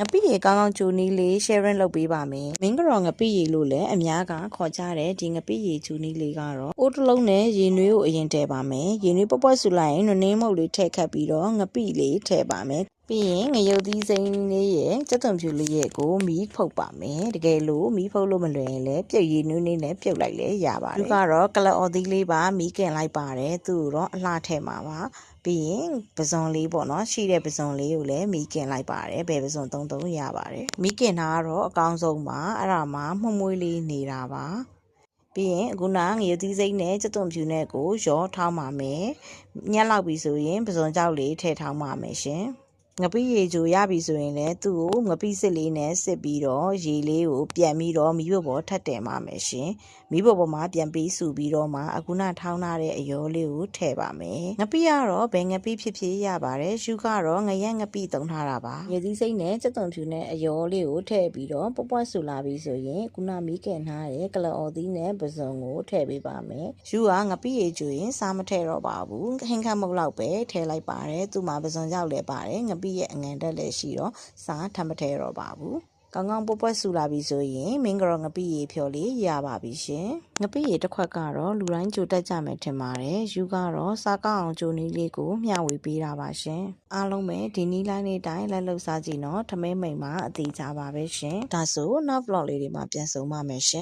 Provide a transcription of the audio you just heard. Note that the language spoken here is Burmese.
ငပိရေကောင်းကောင်းဂျူနီလေး sharing လုပ်ပေးပါမယ်မင်းကတော့ငပိရေလို့လည်းအများကခေါ်ကြတယ်ဒီငပိရေဂျူနီလေးကတော့အိုးတစ်လုံးနဲ့ရေနွေးကိုအရင်ထည့်ပါမယ်ရေနွေးပွက်ပွက်ဆူလိုက်ရင်နင်းမုတ်လေးထည့်ခတ်ပြီးတော့ငပိလေးထည့်ပါမယ်ပြီးရင်ငရုတ်သီးစိမ်းလေးရဲ့စက်သွန်ဖြူလေးရဲ့ကိုမီးဖုတ်ပါမယ်တကယ်လို့မီးဖုတ်လို့မလွယ်ရင်လည်းပြုတ်ရည်နွေးနဲ့ပြုတ်လိုက်လည်းရပါတယ်သူကတော့ကလအော်သီးလေးပါမီးကင်လိုက်ပါတယ်သူ့တော့အလှထည့်မှာပါပြီးရင်ပဇွန်လေးပေါ့နော်ရှိတဲ့ပဇွန်လေးကိုလည်းမီးကင်လိုက်ပါတယ်ဘယ်ပဇွန်သုံးရပါတယ်မီးကင်တာကတော့အကောင်းဆုံးပါအဲ့ဒါမှမှုန့်မွေးလေးနေတာပါပြီးရင်အခုနငရုတ်သီးစိမ်းနဲ့စက်သွန်ဖြူနဲ့ကိုရောထောင်းပါမယ်ညက်လောက်ပြီဆိုရင်ပဇွန်ကြောက်လေးထည့်ထောင်းပါမယ်ရှင်ငပိရေချိုရပြီဆိုရင်လည်းသူ့ကိုငပိစစ်လေးနဲ့စစ်ပြီးတော့ရေလေးကိုပြန်ပြီးတော့မီးပေါ်ထပ်တင်ပါမယ်ရှင်မီးပေါ်မှာပြန်ပြီးစုပြီးတော့မှအခုနထောင်းထားတဲ့အရောလေးကိုထည့်ပါမယ်ငပိကတော့ဘယ်ငပိဖြစ်ရပါတယ်ရှုကတော့ငရက်ငပိသုံးထားတာပါရေသီးစိမ့်နဲ့စက်သွန်ဖြူနဲ့အရောလေးကိုထည့်ပြီးတော့ပွက်ပွက်ဆူလာပြီဆိုရင်ခုနမီးကင်ထားတဲ့ကလအော်သီးနဲ့ပဇွန်ကိုထည့်ပေးပါမယ်ရှုကငပိရေချိုရင်စားမထည့်တော့ပါဘူးဟင်းခတ်မုတ်လောက်ပဲထည့်လိုက်ပါတယ်သူ့မှာပဇွန်ကြောက်လည်းပါတယ်ငပိရဲ့အငန်တက်လည်းရှိတော့စားထပ်မထည့်တော့ပါဘူးကောင်းကောင်းပွက်ပွက်ဆူလာပြီဆိုရင်မင်းကတော့ငပိရေဖြော်လေးရပါပြီရှင်ငပိရေတစ်ခွက်ကတော့လူတိုင်းကြိုတက်ကြမယ်ထင်ပါတယ်ယူကတော့စားကောင်းအောင်ကြိုနီးလေးကိုမျှဝေပေးတာပါရှင်အားလုံးပဲဒီနီးလိုင်းလေးတိုင်းလက်လှုပ်စားကြည့်နော်ထမင်းမိန်မှာအသေးကြပါပဲရှင်ဒါဆိုနောက် vlog လေးတွေမှာပြန်ဆုံပါမယ်ရှင်